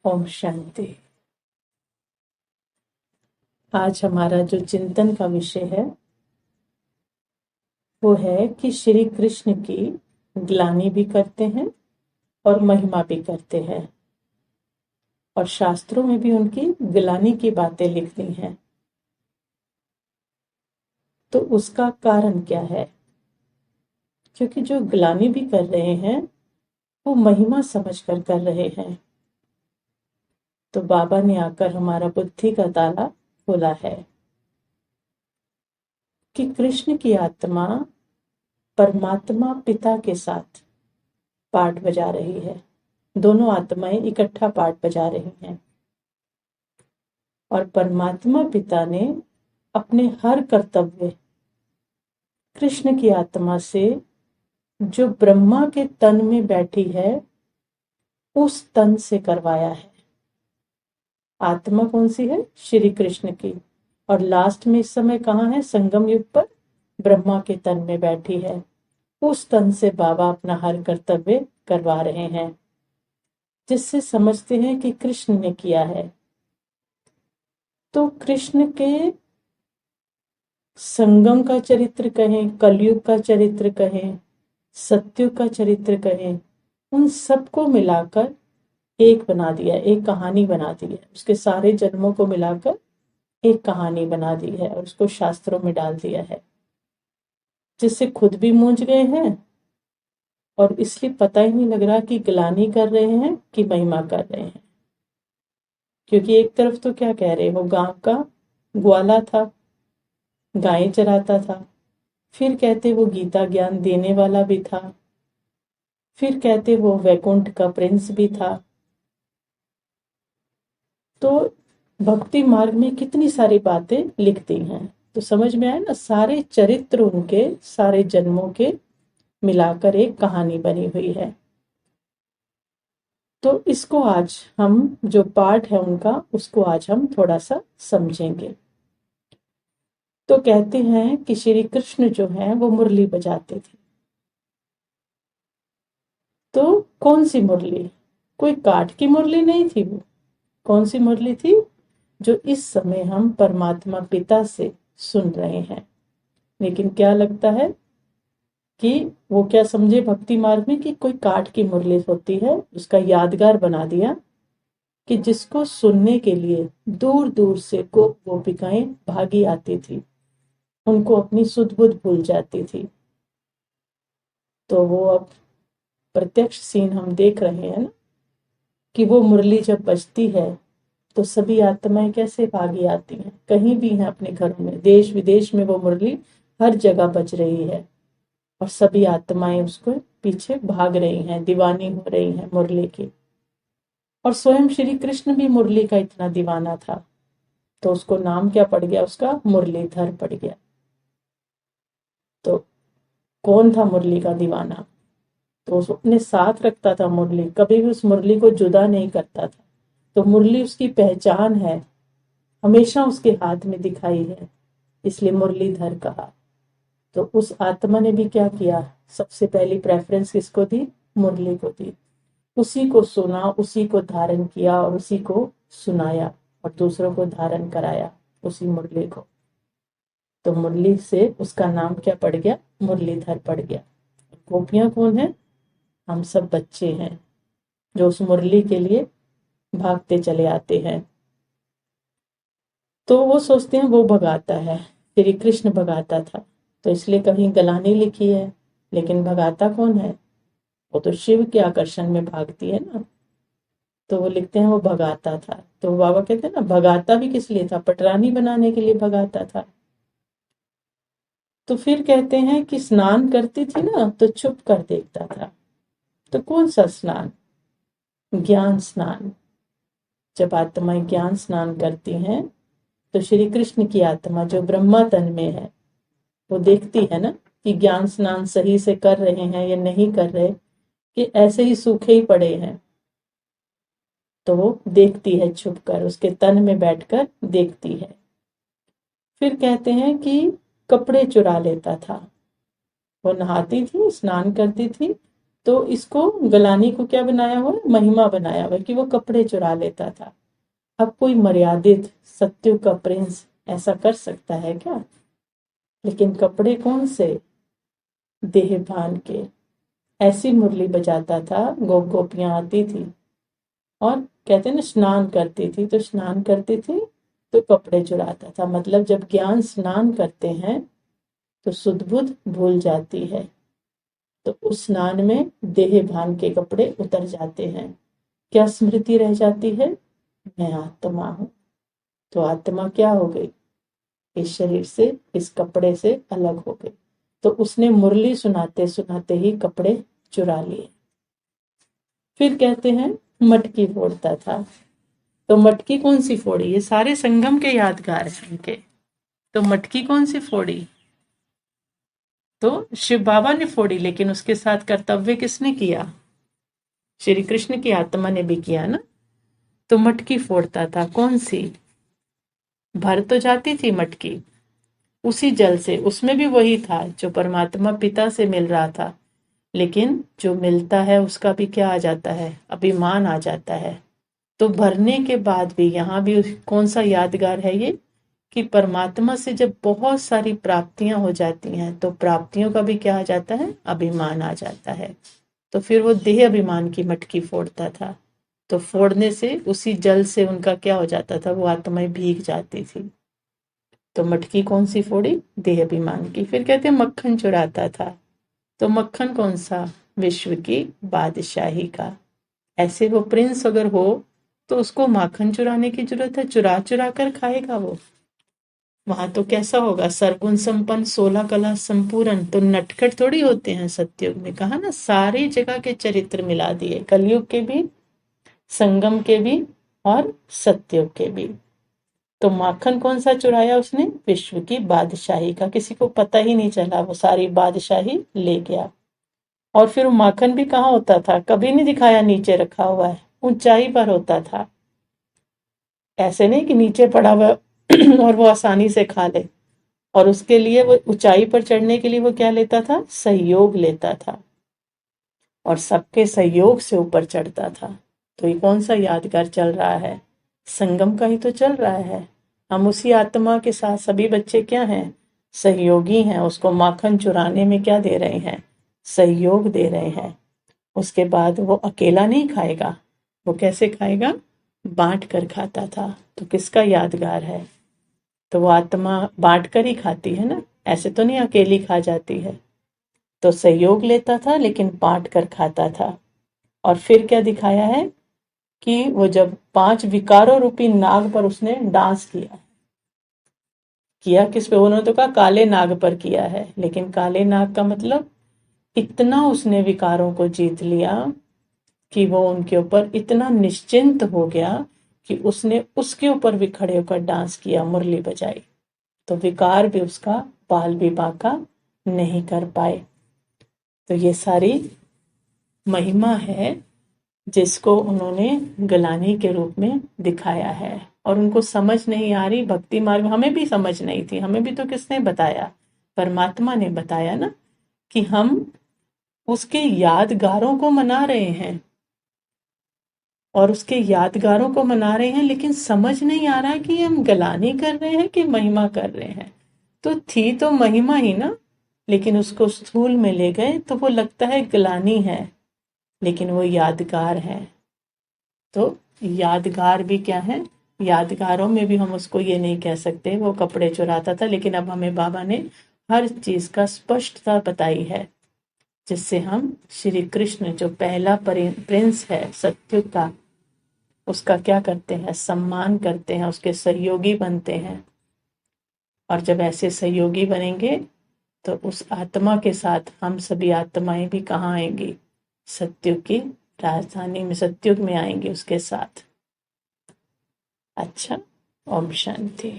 ओम शांति। आज हमारा जो चिंतन का विषय है वो है कि श्री कृष्ण की ग्लानि भी करते हैं और महिमा भी करते हैं, और शास्त्रों में भी उनकी ग्लानि की बातें लिख दी हैं। तो उसका कारण क्या है? क्योंकि जो ग्लानि भी कर रहे हैं वो महिमा समझकर कर रहे हैं। तो बाबा ने आकर हमारा बुद्धि का ताला खोला है कि कृष्ण की आत्मा परमात्मा पिता के साथ पाठ बजा रही है। दोनों आत्माएं इकट्ठा पाठ बजा रही हैं, और परमात्मा पिता ने अपने हर कर्तव्य कृष्ण की आत्मा से, जो ब्रह्मा के तन में बैठी है, उस तन से करवाया है। आत्मा कौन सी है? श्री कृष्ण की। और लास्ट में इस समय कहाँ है? संगम युग पर ब्रह्मा के तन में बैठी है। उस तन से बाबा अपना हर कर्तव्य करवा रहे हैं, जिससे समझते हैं कि कृष्ण ने किया है। तो कृष्ण के संगम का चरित्र कहें, कलयुग का चरित्र कहें, सत्युग का चरित्र कहें, उन सबको मिलाकर एक बना दिया, एक कहानी बना दी है। उसके सारे जन्मों को मिलाकर एक कहानी बना दी है और उसको शास्त्रों में डाल दिया है, जिससे खुद भी मूंझ गए हैं और इसलिए पता ही नहीं लग रहा कि ग्लानि कर रहे हैं कि महिमा कर रहे हैं। क्योंकि एक तरफ तो क्या कह रहे हो, गांव का ग्वाला था, गायें चराता था, फिर कहते वो गीता ज्ञान देने वाला भी था, फिर कहते वो वैकुंठ का प्रिंस भी था। तो भक्ति मार्ग में कितनी सारी बातें लिख दी हैं। तो समझ में आया ना, सारे चरित्र उनके सारे जन्मों के मिलाकर एक कहानी बनी हुई है। तो इसको आज हम, जो पाठ है उनका, उसको आज हम थोड़ा सा समझेंगे। तो कहते हैं कि श्री कृष्ण जो है वो मुरली बजाते थे। तो कौन सी मुरली? कोई काठ की मुरली नहीं थी वो। कौन सी मुरली थी? जो इस समय हम परमात्मा पिता से सुन रहे हैं। लेकिन क्या लगता है कि वो क्या समझे भक्ति मार्ग में कि कोई काठ की मुरली होती है, उसका यादगार बना दिया कि जिसको सुनने के लिए दूर दूर से गोपिकाएं भागी आती थी, उनको अपनी सुध बुध भूल जाती थी। तो वो अब प्रत्यक्ष सीन हम देख रहे हैं ना, कि वो मुरली जब बजती है तो सभी आत्माएं कैसे भागी आती हैं। कहीं भी हैं अपने घरों में, देश विदेश में वो मुरली हर जगह बज रही है, और सभी आत्माएं उसको पीछे भाग रही हैं, दीवानी हो रही हैं मुरली की। और स्वयं श्री कृष्ण भी मुरली का इतना दीवाना था, तो उसको नाम क्या पड़ गया? उसका मुरलीधर पड़ गया। तो कौन था मुरली का दीवाना? तो उसको अपने साथ रखता था मुरली, कभी भी उस मुरली को जुदा नहीं करता था। तो मुरली उसकी पहचान है, हमेशा उसके हाथ में दिखाई है, इसलिए मुरलीधर कहा। तो उस आत्मा ने भी क्या किया? सबसे पहली प्रेफरेंस किसको दी? मुरली को दी। उसी को सुना, उसी को धारण किया और उसी को सुनाया, और दूसरों को धारण कराया उसी मुरली को। तो मुरली से उसका नाम क्या पड़ गया? मुरलीधर पड़ गया। गोपियां कौन है? हम सब बच्चे हैं जो उस मुरली के लिए भागते चले आते हैं। तो वो सोचते हैं वो भगाता है, श्री कृष्ण भगाता था, तो इसलिए कहीं ग्लानि लिखी है। लेकिन भगाता कौन है? वो तो शिव के आकर्षण में भागती है ना, तो वो लिखते हैं वो भगाता था। तो बाबा कहते हैं ना, भगाता भी किस लिए था? पटरानी बनाने के लिए भगाता था। तो फिर कहते हैं कि स्नान करती थी ना तो छुप कर देखता था। तो कौन सा स्नान? ज्ञान स्नान। जब आत्माएं ज्ञान स्नान करती हैं तो श्री कृष्ण की आत्मा जो ब्रह्मा तन में है वो देखती है ना कि ज्ञान स्नान सही से कर रहे हैं या नहीं कर रहे, कि ऐसे ही सूखे ही पड़े हैं। तो वो देखती है, छुप कर उसके तन में बैठकर देखती है। फिर कहते हैं कि कपड़े चुरा लेता था। वो नहाती थी, स्नान करती थी, तो इसको गलानी को क्या बनाया हुआ है, महिमा बनाया हुआ है कि वो कपड़े चुरा लेता था। अब कोई मर्यादित सत्युग का प्रिंस ऐसा कर सकता है क्या? लेकिन कपड़े कौन से? देहभान के। ऐसी मुरली बजाता था, गोपियां आती थी और कहते हैं ना स्नान करती थी, तो स्नान करती थी तो कपड़े चुराता था। मतलब जब ज्ञान स्नान करते हैं तो सुध बुध भूल जाती है, तो उस स्नान में देह भान के कपड़े उतर जाते हैं। क्या स्मृति रह जाती है? मैं आत्मा हूं। तो आत्मा क्या हो गई? इस शरीर से, इस कपड़े से अलग हो गई। तो उसने मुरली सुनाते सुनाते ही कपड़े चुरा लिए। फिर कहते हैं मटकी फोड़ता था। तो मटकी कौन सी फोड़ी? ये सारे संगम के यादगार हैं इनके। तो मटकी कौन सी फोड़ी? तो शिव बाबा ने फोड़ी, लेकिन उसके साथ कर्तव्य किसने किया? श्री कृष्ण की आत्मा ने भी किया ना। तो मटकी फोड़ता था, कौन सी? भर तो जाती थी मटकी उसी जल से, उसमें भी वही था जो परमात्मा पिता से मिल रहा था। लेकिन जो मिलता है उसका भी क्या आ जाता है? अभिमान आ जाता है। तो भरने के बाद भी यहाँ भी कौन सा यादगार है ये, कि परमात्मा से जब बहुत सारी प्राप्तियां हो जाती हैं तो प्राप्तियों का भी क्या आ जाता है? अभिमान आ जाता है। तो फिर वो देह अभिमान की मटकी फोड़ता था। तो फोड़ने से उसी जल से उनका क्या हो जाता था? वो आत्माएं भीग जाती थी। तो मटकी कौन सी फोड़ी? देह अभिमान की। फिर कहते हैं मक्खन चुराता था। तो मक्खन कौन सा? विश्व की बादशाही का। ऐसे वो प्रिंस अगर हो तो उसको माखन चुराने की जरूरत है? चुरा चुरा कर खाएगा वो? वहां तो कैसा होगा? सरगुण संपन्न, 16 कला संपूर्ण। तो नटखट थोड़ी होते हैं सतयुग में। कहा ना सारी जगह के चरित्र मिला दिए, कलयुग के भी, संगम के भी और सतयुग के भी। तो माखन कौन सा चुराया उसने? विश्व की बादशाही का। किसी को पता ही नहीं चला, वो सारी बादशाही ले गया। और फिर वो माखन भी कहाँ होता था? कभी नहीं दिखाया नीचे रखा हुआ है, ऊंचाई पर होता था। ऐसे नहीं कि नीचे पड़ा हुआ और वो आसानी से खा ले। और उसके लिए वो ऊंचाई पर चढ़ने के लिए वो क्या लेता था? सहयोग लेता था, और सबके सहयोग से ऊपर चढ़ता था। तो ये कौन सा यादगार चल रहा है? संगम का ही तो चल रहा है। हम उसी आत्मा के साथ, सभी बच्चे क्या हैं? सहयोगी हैं। उसको माखन चुराने में क्या दे रहे हैं? सहयोग दे रहे हैं। उसके बाद वो अकेला नहीं खाएगा, वो कैसे खाएगा? बांट कर खाता था। तो किसका यादगार है? तो वो आत्मा बांट कर ही खाती है ना, ऐसे तो नहीं अकेली खा जाती है। तो सहयोग लेता था लेकिन बांट कर खाता था। और फिर क्या दिखाया है कि वो जब 5 विकारों रूपी नाग पर उसने डांस किया। किया किस पे? उन्होंने तो कहा काले नाग पर किया है, लेकिन काले नाग का मतलब इतना उसने विकारों को जीत लिया कि वो उनके ऊपर इतना निश्चिंत हो गया कि उसने उसके ऊपर भी खड़े होकर डांस किया, मुरली बजाई। तो विकार भी उसका बाल भी बांका नहीं कर पाए। तो ये सारी महिमा है जिसको उन्होंने गलानी के रूप में दिखाया है। और उनको समझ नहीं आ रही भक्ति मार्ग, हमें भी समझ नहीं थी। हमें भी तो किसने बताया? परमात्मा ने बताया ना, कि हम उसके यादगारों को मना रहे हैं, और उसके यादगारों को मना रहे हैं, लेकिन समझ नहीं आ रहा है कि हम गलानी कर रहे हैं कि महिमा कर रहे हैं। तो थी तो महिमा ही ना, लेकिन उसको स्थूल में ले गए तो वो लगता है गलानी है, लेकिन वो यादगार है। तो यादगार भी क्या है? यादगारों में भी हम उसको ये नहीं कह सकते वो कपड़े चुराता था। लेकिन अब हमें बाबा ने हर चीज का स्पष्टता बताई है, जिससे हम श्री कृष्ण जो पहला प्रिंस है सत्युग का, उसका क्या करते हैं? सम्मान करते हैं, उसके सहयोगी बनते हैं। और जब ऐसे सहयोगी बनेंगे तो उस आत्मा के साथ हम सभी आत्माएं भी कहाँ आएंगी? सत्युग की राजधानी में, सत्युग में आएंगे उसके साथ। अच्छा, ओम शांति।